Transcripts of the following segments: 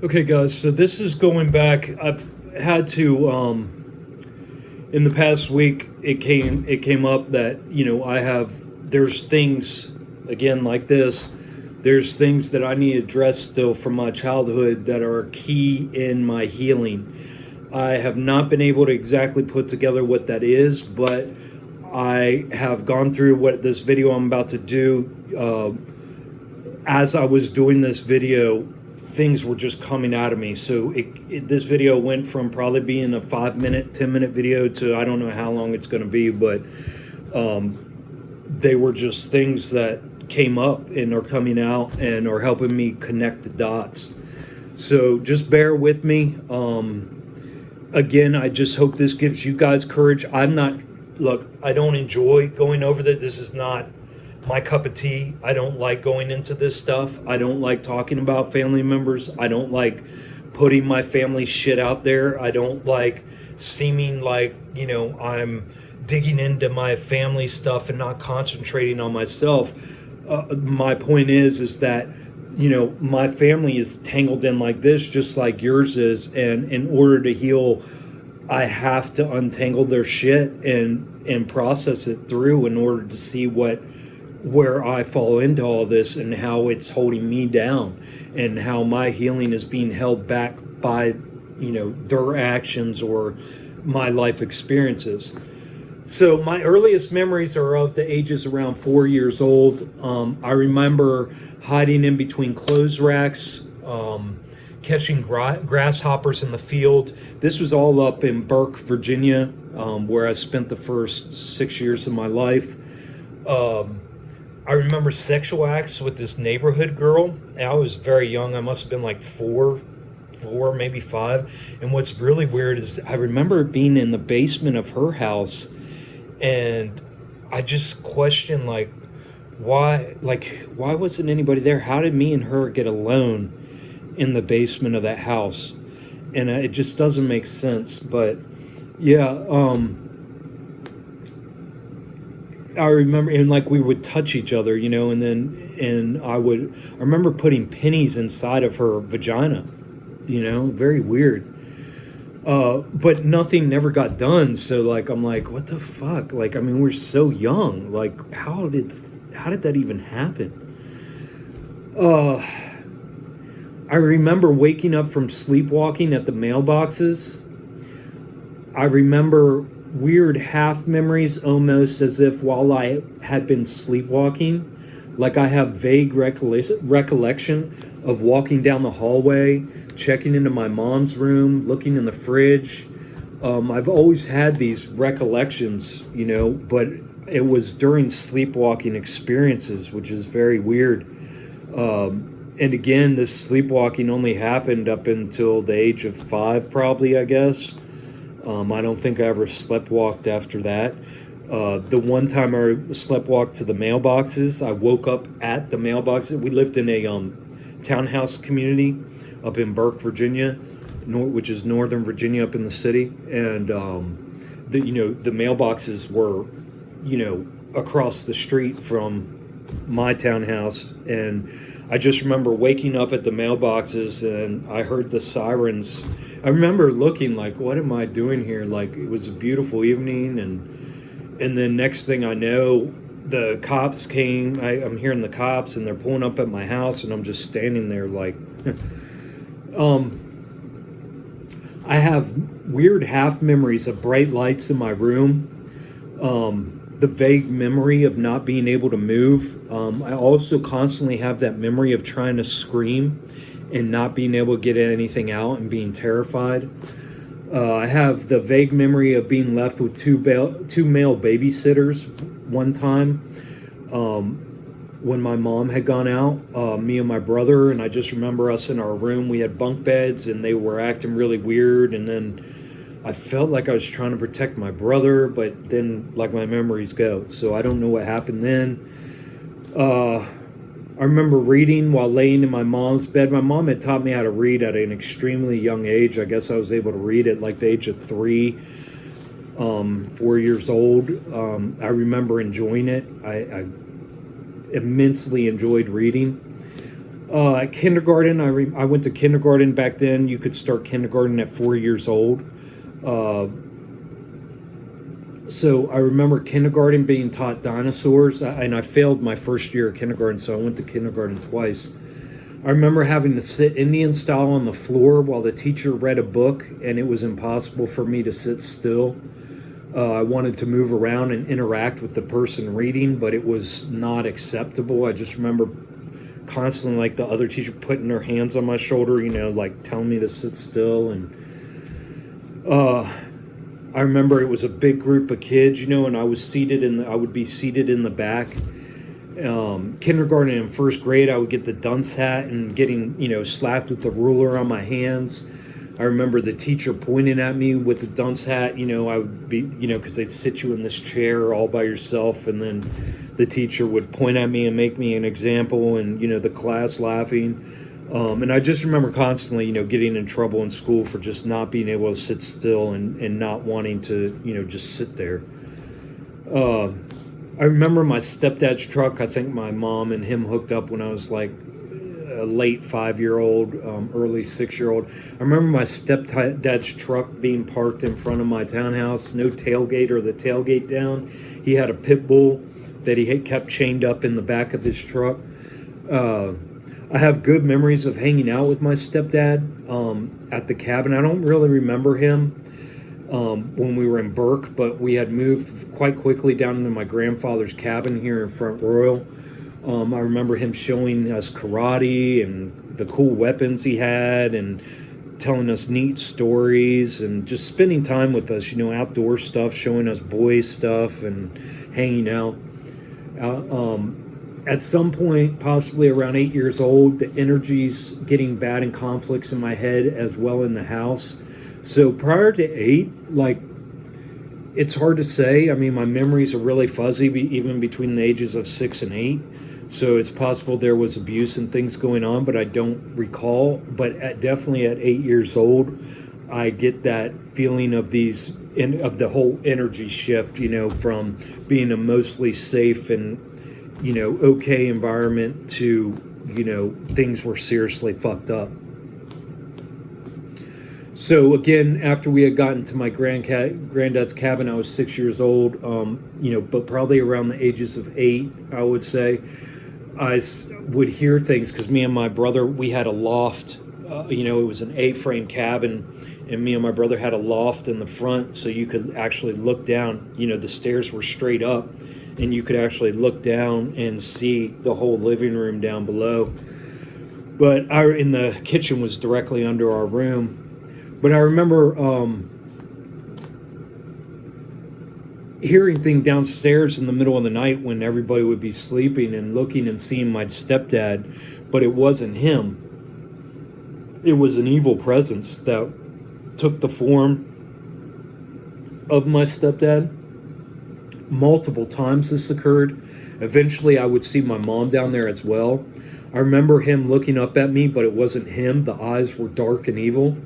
Okay, guys, so this is going back. I've had to in the past week it came up that, there's things again like this. There's things that I need addressed still from my childhood that are key in my healing. I have not been able to exactly put together what that is, but I have gone through what this video I'm about to do. As I was doing this video, things were just coming out of me. So this video went from probably being a 5 minute, 10 minute video to I don't know how long it's going to be, but they were just things that came up and are coming out and are helping me connect the dots. So just bear with me. Again, I just hope this gives you guys courage. Look, I don't enjoy going over this. This is not my cup of tea. I don't like going into this stuff. I don't like talking about family members. I don't like putting my family shit out there. I don't like seeming like, I'm digging into my family stuff and not concentrating on myself. My point is that, my family is tangled in like this, just like yours is. And in order to heal, I have to untangle their shit and process it through in order to see where I fall into all this and how it's holding me down and how my healing is being held back by, their actions or my life experiences. So my earliest memories are of the ages around 4 years old. I remember hiding in between clothes racks, catching grasshoppers in the field. This was all up in Burke, Virginia, where I spent the first 6 years of my life. I remember sexual acts with this neighborhood girl. I was very young. I must have been like four, maybe five. And what's really weird is I remember being in the basement of her house, and I just questioned why wasn't anybody there? How did me and her get alone in the basement of that house? And it just doesn't make sense. But yeah, I remember, and we would touch each other, and I remember putting pennies inside of her vagina, very weird. But nothing never got done. So I'm like, what the fuck? We're so young. How did that even happen? I remember waking up from sleepwalking at the mailboxes. I remember weird half memories, almost as if while I had been sleepwalking. I have vague recollection of walking down the hallway, checking into my mom's room, looking in the fridge. I've always had these recollections, but it was during sleepwalking experiences, which is very weird. And again, this sleepwalking only happened up until the age of 5, probably, I guess. I don't think I ever sleptwalked after that. The one time I sleptwalked to the mailboxes, I woke up at the mailboxes. We lived in a townhouse community up in Burke, Virginia, which is Northern Virginia, up in the city. And the mailboxes were, across the street from my townhouse. And I just remember waking up at the mailboxes and I heard the sirens. I remember looking what am I doing here? It was a beautiful evening, and then next thing I know, the cops came. I'm hearing the cops, and they're pulling up at my house, and I'm just standing there I have weird half memories of bright lights in my room. The vague memory of not being able to move. I also constantly have that memory of trying to scream and not being able to get anything out and being terrified. I have the vague memory of being left with two male babysitters one time when my mom had gone out, me and my brother, and I just remember us in our room. We had bunk beds and they were acting really weird, and then I felt like I was trying to protect my brother, but then my memories go. So I don't know what happened then. I remember reading while laying in my mom's bed. My mom had taught me how to read at an extremely young age. I guess I was able to read at the age of 3, 4 years old. I remember enjoying it. I immensely enjoyed reading. At kindergarten, I went to kindergarten back then. You could start kindergarten at 4 years old. Uh, so I remember kindergarten being taught dinosaurs, and I failed my first year of kindergarten, so I went to kindergarten twice. I remember having to sit Indian style on the floor while the teacher read a book, and it was impossible for me to sit still. I wanted to move around and interact with the person reading, but it was not acceptable. I just remember constantly, like, the other teacher putting their hands on my shoulder, like telling me to sit still. And I remember it was a big group of kids, and I would be seated in the back. Kindergarten and first grade, I would get the dunce hat and getting, slapped with the ruler on my hands. I remember the teacher pointing at me with the dunce hat. I would be, because they'd sit you in this chair all by yourself, and then the teacher would point at me and make me an example, and, the class laughing. And I just remember constantly, getting in trouble in school for just not being able to sit still and not wanting to, just sit there. I remember my stepdad's truck. I think my mom and him hooked up when I was like a late 5-year-old, early 6-year-old. I remember my stepdad's truck being parked in front of my townhouse, no tailgate or the tailgate down. He had a pit bull that he had kept chained up in the back of his truck. I have good memories of hanging out with my stepdad at the cabin. I don't really remember him when we were in Burke, but we had moved quite quickly down into my grandfather's cabin here in Front Royal. I remember him showing us karate and the cool weapons he had, and telling us neat stories, and just spending time with us, outdoor stuff, showing us boys stuff and hanging out. At some point, possibly around 8 years old, the energy's getting bad and conflicts in my head as well in the house. So prior to 8, it's hard to say. I mean, my memories are really fuzzy, even between the ages of 6 and 8. So it's possible there was abuse and things going on, but I don't recall. But definitely at 8 years old, I get that feeling of of the whole energy shift, from being a mostly safe and, okay environment to, things were seriously fucked up. So again, after we had gotten to my granddad's cabin, I was 6 years old, but probably around the ages of 8, I would say. I would hear things because me and my brother, we had a loft. It was an A-frame cabin, and me and my brother had a loft in the front, so you could actually look down. The stairs were straight up, and you could actually look down and see the whole living room down below. But in the kitchen was directly under our room. But I remember hearing things downstairs in the middle of the night when everybody would be sleeping, and looking and seeing my stepdad, but it wasn't him. It was an evil presence that took the form of my stepdad. Multiple times this occurred. Eventually I would see my mom down there as well. I remember him looking up at me, but it wasn't him. The eyes were dark and evil.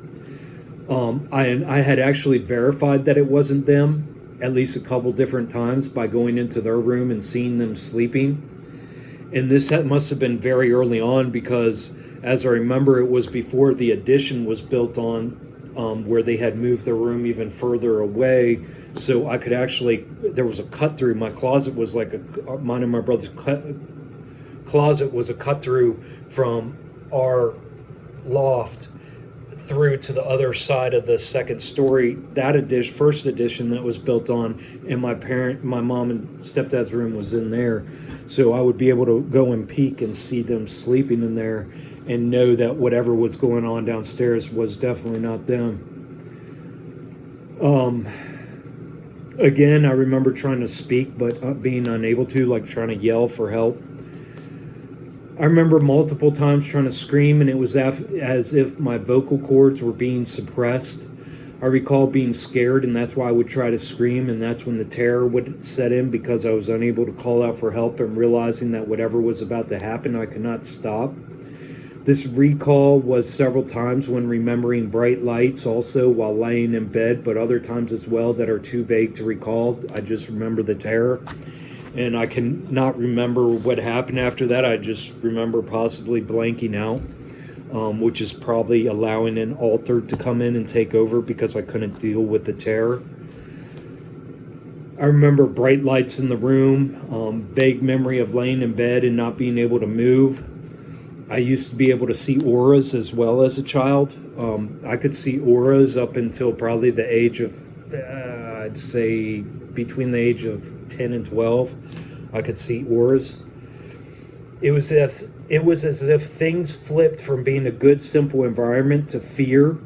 I had actually verified that it wasn't them at least a couple different times by going into their room and seeing them sleeping. And this must have been very early on, because as I remember, it was before the addition was built on, where they had moved their room even further away. So I could actually, there was a cut through. My closet was like mine and my brother's closet was a cut through from our loft through to the other side of the second story. That first addition that was built on, and my mom and stepdad's room was in there. So I would be able to go and peek and see them sleeping in there, and know that whatever was going on downstairs was definitely not them. Again, I remember trying to speak, but being unable to, like trying to yell for help. I remember multiple times trying to scream, and it was as if my vocal cords were being suppressed. I recall being scared, and that's why I would try to scream, and that's when the terror would set in, because I was unable to call out for help, and realizing that whatever was about to happen, I could not stop. This recall was several times when remembering bright lights, also while laying in bed, but other times as well that are too vague to recall. I just remember the terror. and I can not remember what happened after that. I just remember possibly blanking out, which is probably allowing an alter to come in and take over because I couldn't deal with the terror. I remember bright lights in the room, vague memory of laying in bed and not being able to move. I used to be able to see auras as well as a child. I could see auras up until probably the age of, I'd say between the age of 10 and 12. I could see auras. It was as if things flipped from being a good, simple environment to fear,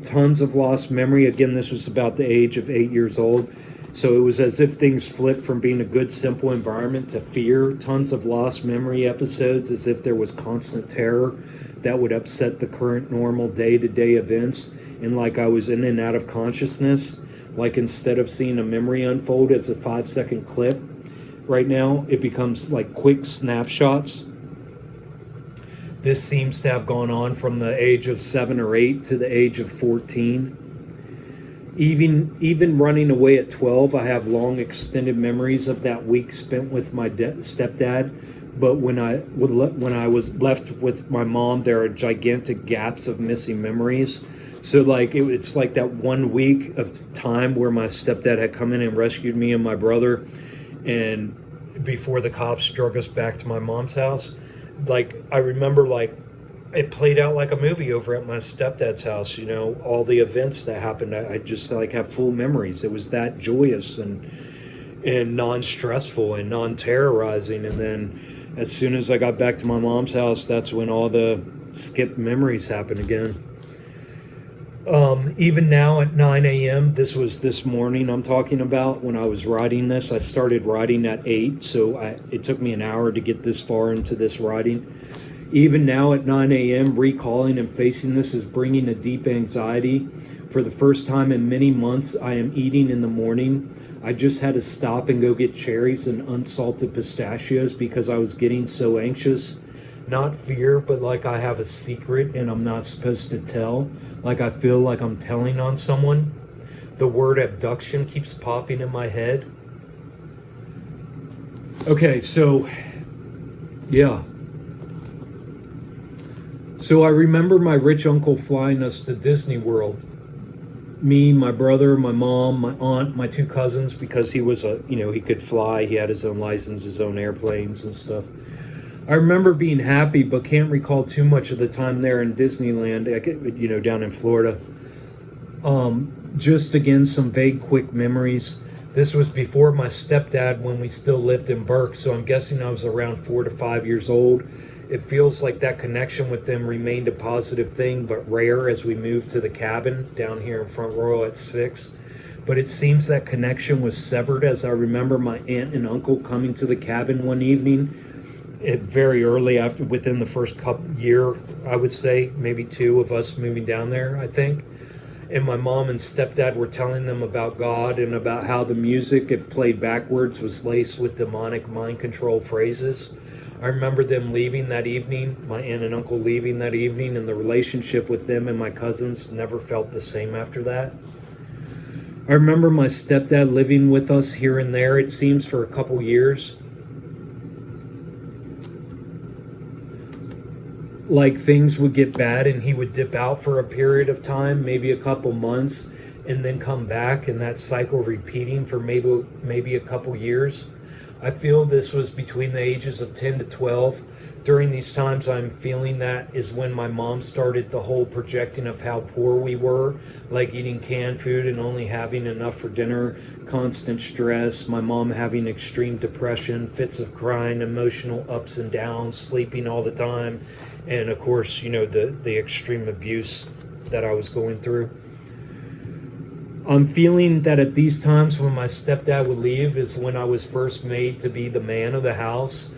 tons of lost memory. Again, this was about the age of 8 years old. So it was as if things flipped from being a good, simple environment to fear, tons of lost memory episodes, as if there was constant terror that would upset the current normal day-to-day events. And like I was in and out of consciousness, like instead of seeing a memory unfold as a 5-second clip, right now it becomes like quick snapshots. This seems to have gone on from the age of 7 or 8 to the age of 14. Even running away at 12, I have long extended memories of that week spent with my stepdad. But when I was left with my mom, there are gigantic gaps of missing memories. So like it's like that 1 week of time where my stepdad had come in and rescued me and my brother, and before the cops drug us back to my mom's house. Like I remember, like it played out like a movie over at my stepdad's house. You know, all the events that happened. I just like have full memories. It was that joyous and non-stressful and non-terrorizing. And then as soon as I got back to my mom's house, that's when all the skipped memories happened again. Even now at 9 a.m., this was this morning I'm talking about when I was writing this. I started writing at 8, so it took me an hour to get this far into this writing. Even now at 9 a.m., recalling and facing this is bringing a deep anxiety. For the first time in many months, I am eating in the morning. I just had to stop and go get cherries and unsalted pistachios because I was getting so anxious. Not fear, but like I have a secret and I'm not supposed to tell. Like I feel like I'm telling on someone. The word abduction keeps popping in my head. Okay, so, yeah. So I remember my rich uncle flying us to Disney World. Me, my brother, my mom, my aunt, my 2 cousins, because he was he could fly. He had his own license, his own airplanes and stuff. I remember being happy, but can't recall too much of the time there in Disneyland, down in Florida. Just again, some vague, quick memories. This was before my stepdad when we still lived in Burke, so I'm guessing I was around 4 to 5 years old. It feels like that connection with them remained a positive thing, but rare as we moved to the cabin down here in Front Royal at 6. But it seems that connection was severed as I remember my aunt and uncle coming to the cabin one evening. Very early within the first year, I would say, maybe 2 of us moving down there, I think. And my mom and stepdad were telling them about God and about how the music, if played backwards, was laced with demonic mind control phrases. I remember them leaving that evening, my aunt and uncle leaving that evening, and the relationship with them and my cousins never felt the same after that. I remember my stepdad living with us here and there, it seems, for a couple years. Like things would get bad and he would dip out for a period of time, maybe a couple months, and then come back, and that cycle repeating for maybe a couple years. I feel this was between the ages of 10 to 12. During these times, I'm feeling that is when my mom started the whole projecting of how poor we were, like eating canned food and only having enough for dinner, constant stress, my mom having extreme depression, fits of crying, emotional ups and downs, sleeping all the time, and of course, the extreme abuse that I was going through. I'm feeling that at these times when my stepdad would leave is when I was first made to be the man of the house,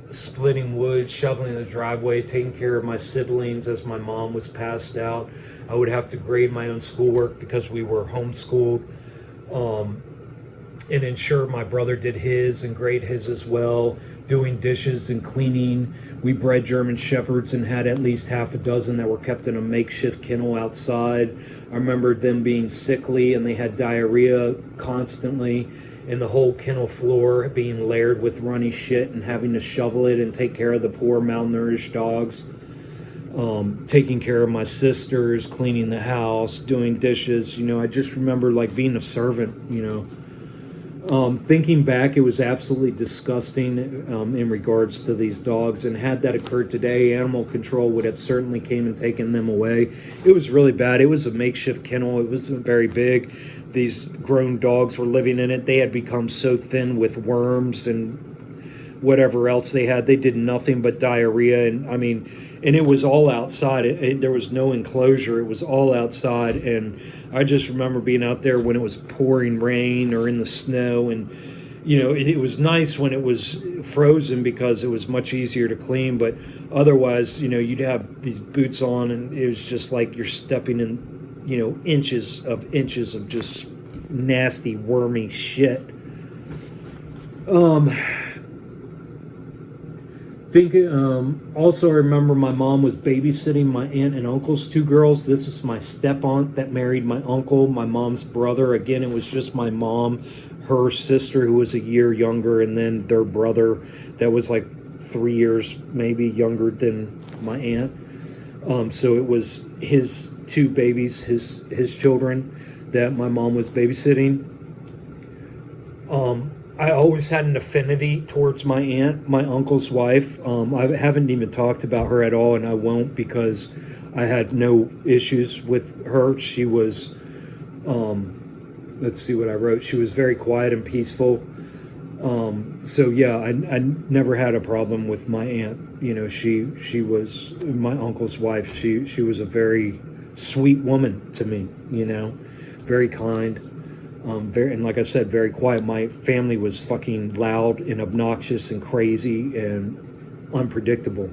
splitting wood, shoveling the driveway, taking care of my siblings as my mom was passed out. I would have to grade my own schoolwork because we were homeschooled, and ensure my brother did his and grade his as well, doing dishes and cleaning. We bred German Shepherds and had at least half a dozen that were kept in a makeshift kennel outside. I remember them being sickly and they had diarrhea constantly, and the whole kennel floor being layered with runny shit and having to shovel it and take care of the poor malnourished dogs. Taking care of my sisters, cleaning the house, doing dishes. I just remember like being a servant, Thinking back, it was absolutely disgusting in regards to these dogs. And had that occurred today, animal control would have certainly came and taken them away. It was really bad. It was a makeshift kennel. It wasn't very big. These grown dogs were living in it. They had become so thin with worms and whatever else they had. They did nothing but diarrhea. And it was all outside. There was no enclosure. It was all outside. And I just remember being out there when it was pouring rain or in the snow. And, it was nice when it was frozen because it was much easier to clean. But otherwise, you'd have these boots on and it was just like you're stepping in, inches of just nasty, wormy shit. Also, I remember my mom was babysitting my aunt and uncle's two girls. This was my step-aunt that married my uncle, my mom's brother. Again, it was just my mom, her sister who was a year younger, and then their brother that was like 3 years maybe younger than my aunt. So it was his two babies, his children that my mom was babysitting. I always had an affinity towards my aunt, my uncle's wife. I haven't even talked about her at all, and I won't because I had no issues with her. She was, let's see what I wrote. She was very quiet and peaceful. So yeah, I never had a problem with my aunt. She was my uncle's wife. She was a very sweet woman to me. Very kind. And like I said, very quiet. My family was fucking loud and obnoxious and crazy and unpredictable.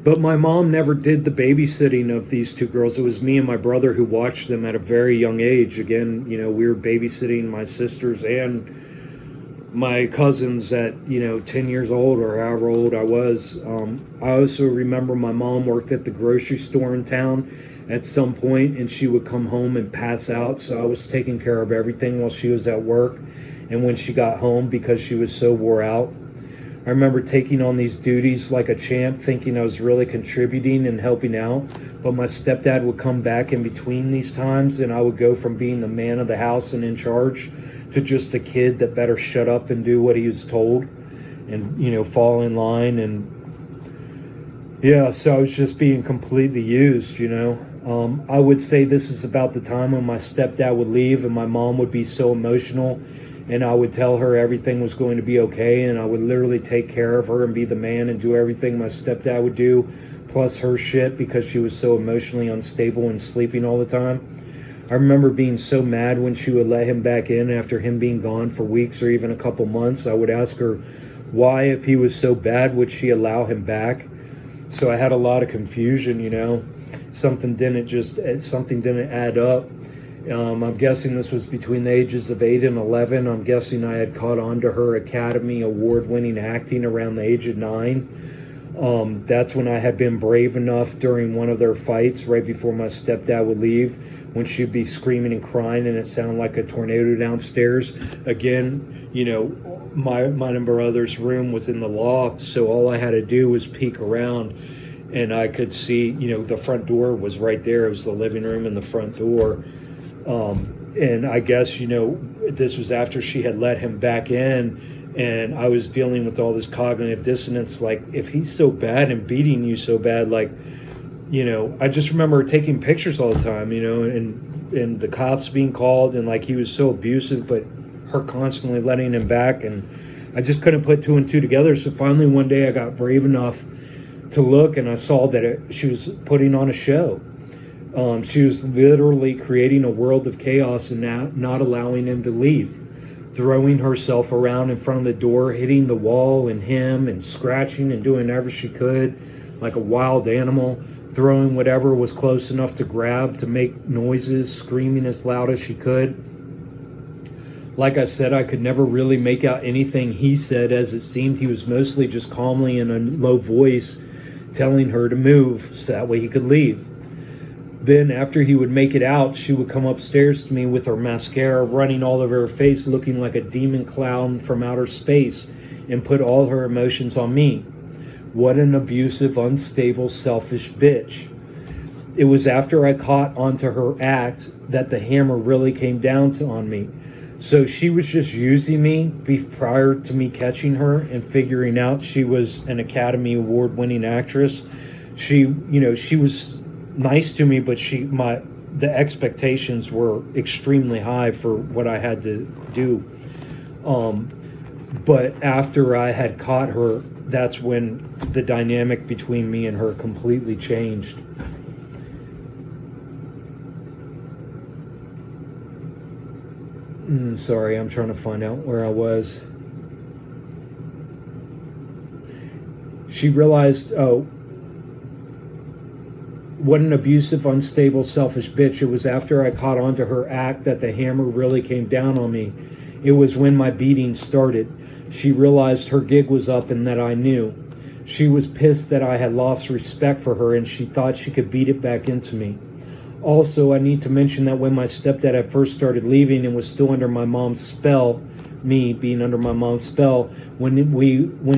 But my mom never did the babysitting of these two girls. It was me and my brother who watched them at a very young age. Again, we were babysitting my sisters and my cousins at, 10 years old or however old I was. I also remember my mom worked at the grocery store in town at some point, and she would come home and pass out. So I was taking care of everything while she was at work. And when she got home, because she was so wore out, I remember taking on these duties like a champ, thinking I was really contributing and helping out. But my stepdad would come back in between these times, and I would go from being the man of the house and in charge to just a kid that better shut up and do what he was told and, fall in line. And yeah, so I was just being completely used, I would say this is about the time when my stepdad would leave and my mom would be so emotional, and I would tell her everything was going to be okay, and I would literally take care of her and be the man and do everything my stepdad would do, plus her shit, because she was so emotionally unstable and sleeping all the time. I remember being so mad when she would let him back in after him being gone for weeks or even a couple months. I would ask her why, if he was so bad, would she allow him back? So I had a lot of confusion, Something didn't add up. I'm guessing this was between the ages of 8 and 11. I'm guessing I had caught on to her Academy Award-winning acting around the age of 9. That's when I had been brave enough during one of their fights right before my stepdad would leave, when she'd be screaming and crying and it sounded like a tornado downstairs. Again, my and brother's room was in the loft, so all I had to do was peek around and I could see, the front door was right there. It was the living room and the front door. And I guess, this was after she had let him back in, and I was dealing with all this cognitive dissonance. Like, if he's so bad and beating you so bad, like, I just remember taking pictures all the time, and the cops being called, and like he was so abusive, but her constantly letting him back. And I just couldn't put two and two together. So finally one day I got brave enough to look, and I saw that she was putting on a show. She was literally creating a world of chaos and not allowing him to leave, throwing herself around in front of the door, hitting the wall and him, and scratching and doing whatever she could like a wild animal, throwing whatever was close enough to grab to make noises, screaming as loud as she could. Like I said, I could never really make out anything he said, as it seemed he was mostly just calmly in a low voice telling her to move so that way he could leave. Then after he would make it out, she would come upstairs to me with her mascara running all over her face, looking like a demon clown from outer space, and put all her emotions on me. What an abusive, unstable, selfish bitch. It was after I caught onto her act that the hammer really came down on me. So she was just using me prior to me catching her and figuring out she was an Academy Award-winning actress. She was nice to me, but the expectations were extremely high for what I had to do. But after I had caught her, that's when the dynamic between me and her completely changed. Sorry, I'm trying to find out where I was. She realized, what an abusive, unstable, selfish bitch. It was after I caught on to her act that the hammer really came down on me. It was when my beating started. She realized her gig was up and that I knew. She was pissed that I had lost respect for her and she thought she could beat it back into me. Also, I need to mention that when my stepdad had first started leaving and was still under my mom's spell, me being under my mom's spell, when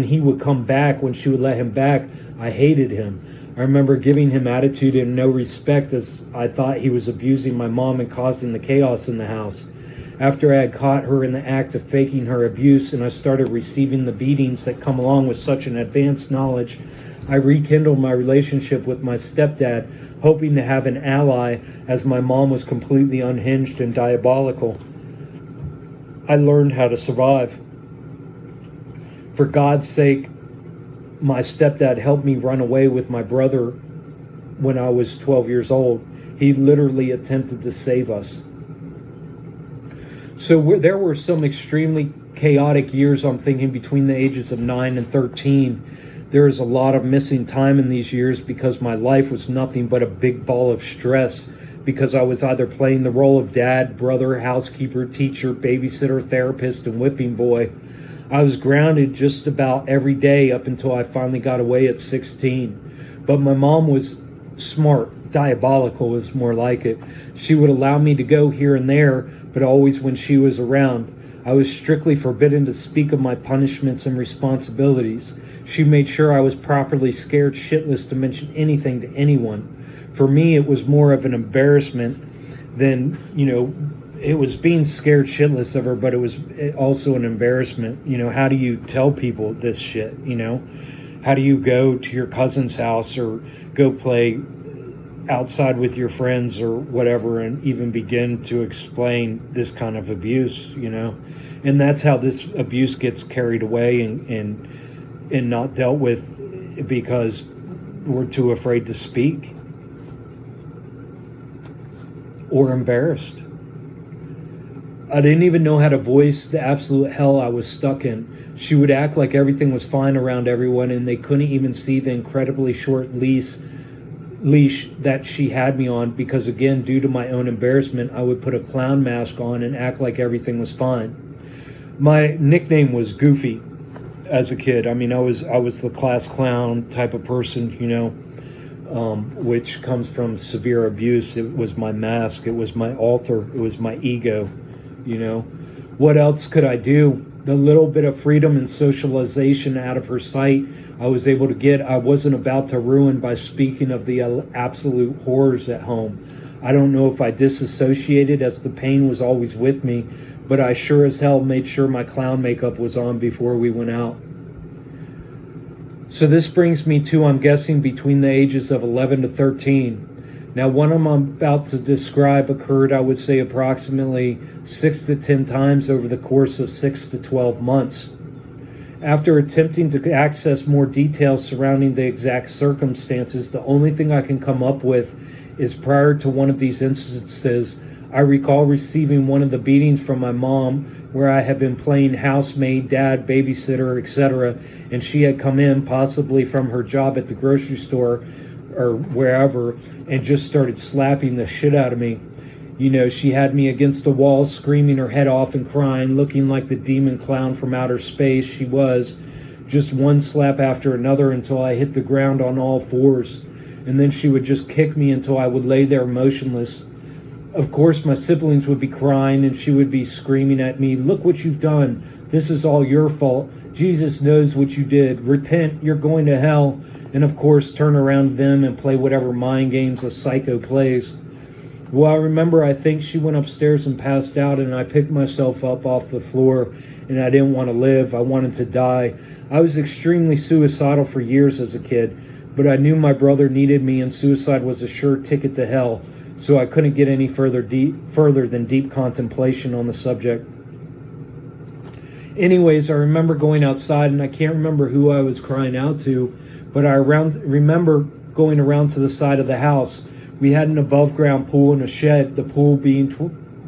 he would come back, when she would let him back, I hated him. I remember giving him attitude and no respect as I thought he was abusing my mom and causing the chaos in the house. After I had caught her in the act of faking her abuse and I started receiving the beatings that come along with such an advanced knowledge, I rekindled my relationship with my stepdad, hoping to have an ally as my mom was completely unhinged and diabolical. I learned how to survive. For God's sake, my stepdad helped me run away with my brother when I was 12 years old. He literally attempted to save us. So there were some extremely chaotic years, I'm thinking, between the ages of 9 and 13. There is a lot of missing time in these years because my life was nothing but a big ball of stress because I was either playing the role of dad, brother, housekeeper, teacher, babysitter, therapist, and whipping boy. I was grounded just about every day up until I finally got away at 16. But my mom was smart, diabolical is more like it. She would allow me to go here and there, but always when she was around. I was strictly forbidden to speak of my punishments and responsibilities. She made sure I was properly scared shitless to mention anything to anyone. For me, it was more of an embarrassment than, it was being scared shitless of her, but it was also an embarrassment. How do you tell people this shit, How do you go to your cousin's house or go play outside with your friends or whatever and even begin to explain this kind of abuse, And that's how this abuse gets carried away and not dealt with because we're too afraid to speak or embarrassed. I didn't even know how to voice the absolute hell I was stuck in. She would act like everything was fine around everyone and they couldn't even see the incredibly short leash that she had me on because, again, due to my own embarrassment, I would put a clown mask on and act like everything was fine. My nickname was Goofy as a kid. I mean, I was the class clown type of person, which comes from severe abuse. It was my mask. It was my altar. It was my ego, What else could I do? The little bit of freedom and socialization out of her sight I was able to get, I wasn't about to ruin by speaking of the absolute horrors at home. I don't know if I disassociated as the pain was always with me, but I sure as hell made sure my clown makeup was on before we went out. So this brings me to, I'm guessing, between the ages of 11 to 13. Now, what I'm about to describe occurred, I would say, approximately 6 to 10 times over the course of 6 to 12 months. After attempting to access more details surrounding the exact circumstances, the only thing I can come up with is prior to one of these instances, I recall receiving one of the beatings from my mom where I had been playing housemaid, dad, babysitter, etc., and she had come in, possibly from her job at the grocery store or wherever, and just started slapping the shit out of me. She had me against the wall, screaming her head off and crying, looking like the demon clown from outer space she was. Just one slap after another until I hit the ground on all fours. and then she would just kick me until I would lay there motionless. Of course, my siblings would be crying, and she would be screaming at me, "Look what you've done. This is all your fault. Jesus knows what you did. Repent, you're going to hell." And of course, turn around to them and play whatever mind games a psycho plays. Well, I remember I think she went upstairs and passed out, and I picked myself up off the floor, and I didn't want to live. I wanted to die. I was extremely suicidal for years as a kid, but I knew my brother needed me, and suicide was a sure ticket to hell, so I couldn't get any further than deep contemplation on the subject. Anyways, I remember going outside, and I can't remember who I was crying out to, but I remember going around to the side of the house. We had an above-ground pool and a shed, the pool being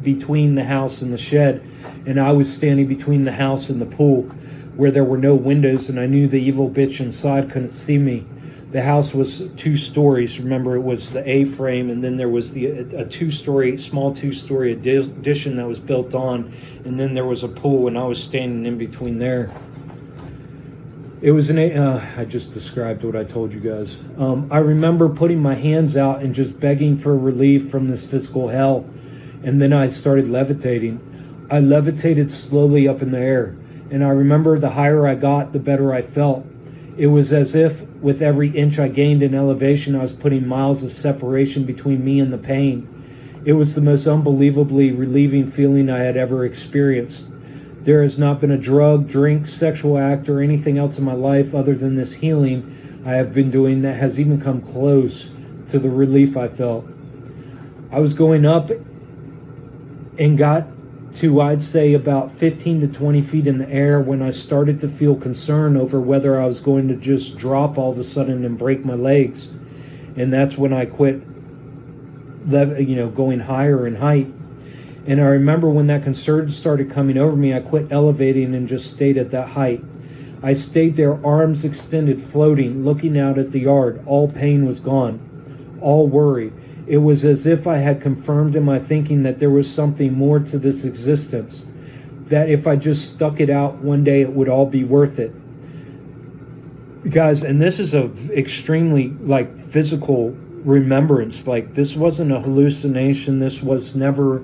between the house and the shed, and I was standing between the house and the pool where there were no windows, and I knew the evil bitch inside couldn't see me. The house was 2 stories. Remember, it was the A-frame, and then there was a small two-story addition that was built on, and then there was a pool, and I was standing in between there. It was I just described what I told you guys. I remember putting my hands out and just begging for relief from this physical hell, and then I started levitating. I levitated slowly up in the air, and I remember the higher I got, the better I felt. It was as if with every inch I gained in elevation, I was putting miles of separation between me and the pain. It was the most unbelievably relieving feeling I had ever experienced. There has not been a drug, drink, sexual act, or anything else in my life other than this healing I have been doing that has even come close to the relief I felt. I was going up and got to, I'd say, about 15 to 20 feet in the air when I started to feel concern over whether I was going to just drop all of a sudden and break my legs. And that's when I quit, going higher in height. And I remember when that concern started coming over me, I quit elevating and just stayed at that height. I stayed there, arms extended, floating, looking out at the yard. All pain was gone, all worry. It was as if I had confirmed in my thinking that there was something more to this existence, that if I just stuck it out one day, it would all be worth it. Guys, and this is a extremely physical remembrance. This wasn't a hallucination. This was never,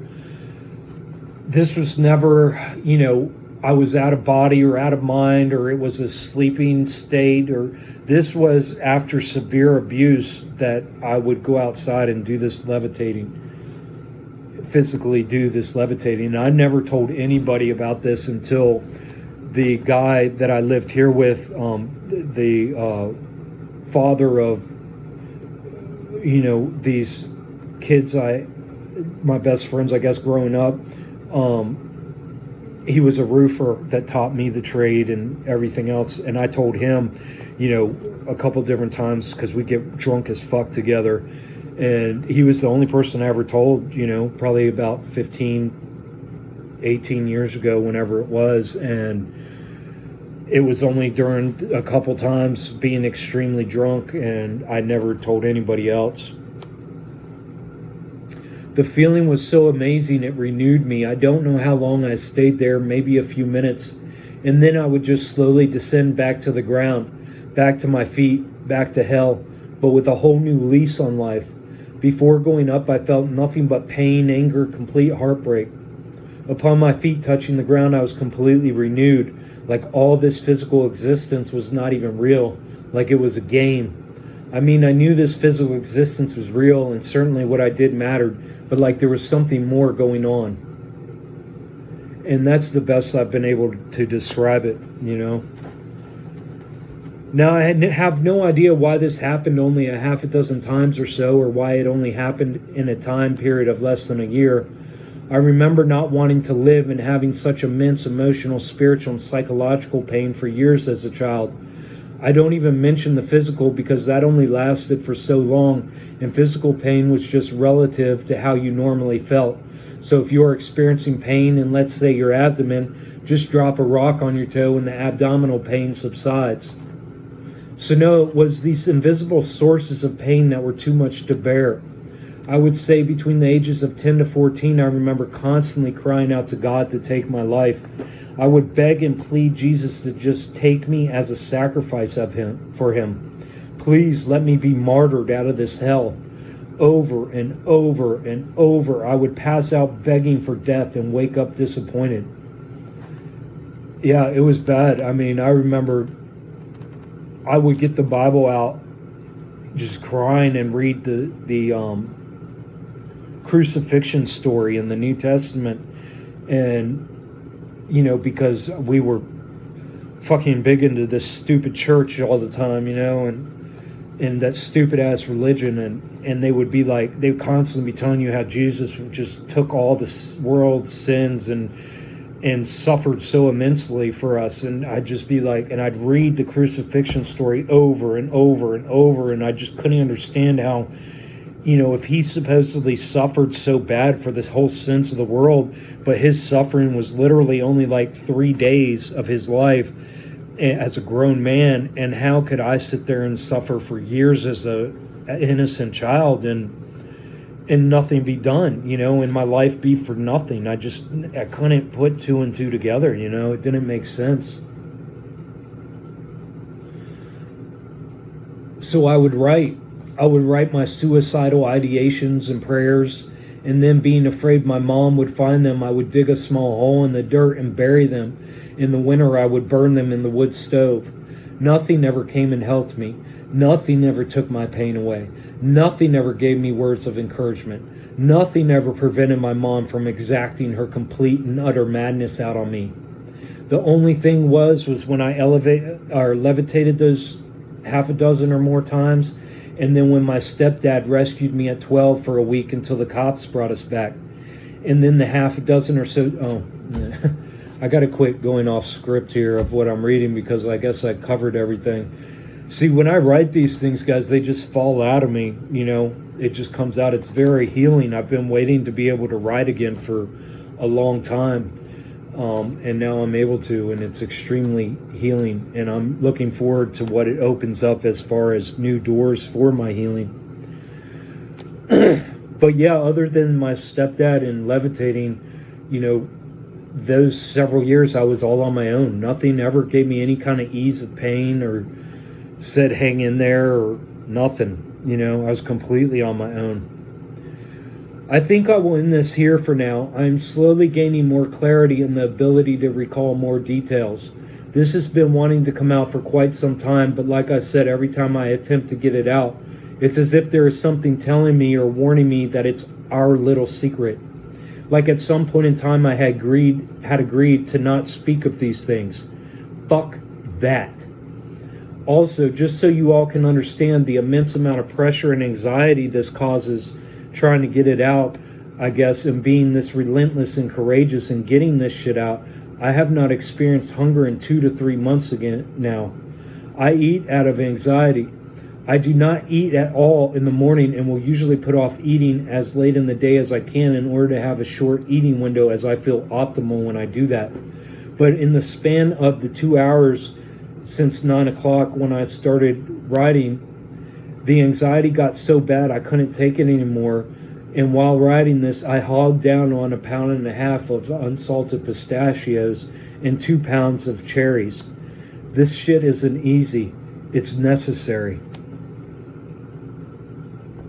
I was out of body or out of mind, or it was a sleeping state, or this was after severe abuse that I would go outside and do this levitating, physically do this levitating. And I never told anybody about this until the guy that I lived here with, the father of, these kids, my best friends, I guess, growing up. He was a roofer that taught me the trade and everything else. And I told him, a couple different times, because we get drunk as fuck together. And he was the only person I ever told, probably about 15, 18 years ago, whenever it was. And it was only during a couple times being extremely drunk, and I never told anybody else. The feeling was so amazing, it renewed me. I don't know how long I stayed there, maybe a few minutes. And then I would just slowly descend back to the ground, back to my feet, back to hell, but with a whole new lease on life. Before going up, I felt nothing but pain, anger, complete heartbreak. Upon my feet touching the ground, I was completely renewed, like all this physical existence was not even real, like it was a game. I mean, I knew this physical existence was real, and certainly what I did mattered, but there was something more going on. And that's the best I've been able to describe it, Now, I have no idea why this happened only a half a dozen times or so, or why it only happened in a time period of less than a year. I remember not wanting to live and having such immense emotional, spiritual, and psychological pain for years as a child. I don't even mention the physical because that only lasted for so long, and physical pain was just relative to how you normally felt. So if you're experiencing pain in, let's say, your abdomen, just drop a rock on your toe and the abdominal pain subsides. So no, it was these invisible sources of pain that were too much to bear. I would say between the ages of 10 to 14, I remember constantly crying out to God to take my life. I would beg and plead Jesus to just take me as a sacrifice for him. Please let me be martyred out of this hell. Over and over and over, I would pass out begging for death and wake up disappointed. Yeah, it was bad. I mean, I remember I would get the Bible out, just crying, and read the crucifixion story in the New Testament. And, because we were fucking big into this stupid church all the time, and that stupid ass religion, and they would be like, they would constantly be telling you how Jesus just took all the world's sins and suffered so immensely for us. And I'd just be like, and I'd read the crucifixion story over and over and over, and I just couldn't understand how, if he supposedly suffered so bad for this whole sins of the world, but his suffering was literally only like 3 days of his life as a grown man, and how could I sit there and suffer for years as an innocent child and nothing be done, and my life be for nothing? I couldn't put two and two together, it didn't make sense. So I would write my suicidal ideations and prayers, and then, being afraid my mom would find them, I would dig a small hole in the dirt and bury them. In the winter, I would burn them in the wood stove. Nothing ever came and helped me. Nothing ever took my pain away. Nothing ever gave me words of encouragement. Nothing ever prevented my mom from exacting her complete and utter madness out on me. The only thing was when I levitated those half a dozen or more times, and then when my stepdad rescued me at 12 for a week until the cops brought us back. And then the half a dozen or so... I got to quit going off script here of what I'm reading, because I guess I covered everything. See, when I write these things, guys, they just fall out of me. It just comes out. It's very healing. I've been waiting to be able to write again for a long time. And now I'm able to, and it's extremely healing. And I'm looking forward to what it opens up as far as new doors for my healing. But yeah, other than my stepdad and levitating, those several years I was all on my own. Nothing ever gave me any kind of ease of pain or said hang in there or nothing. I was completely on my own. I think I will end this here for now. I am slowly gaining more clarity and the ability to recall more details. This has been wanting to come out for quite some time, but like I said, every time I attempt to get it out, it's as if there is something telling me or warning me that it's our little secret. Like at some point in time I had agreed to not speak of these things. Fuck that. Also, just so you all can understand the immense amount of pressure and anxiety this causes trying to get it out, I guess, and being this relentless and courageous and getting this shit out, I have not experienced hunger in 2 to 3 months again now. I eat out of anxiety. I do not eat at all in the morning and will usually put off eating as late in the day as I can in order to have a short eating window, as I feel optimal when I do that. But in the span of the 2 hours since 9 o'clock when I started writing, the anxiety got so bad I couldn't take it anymore. And while writing this, I hogged down on 1.5 pounds of unsalted pistachios and 2 pounds of cherries. This shit isn't easy. It's necessary.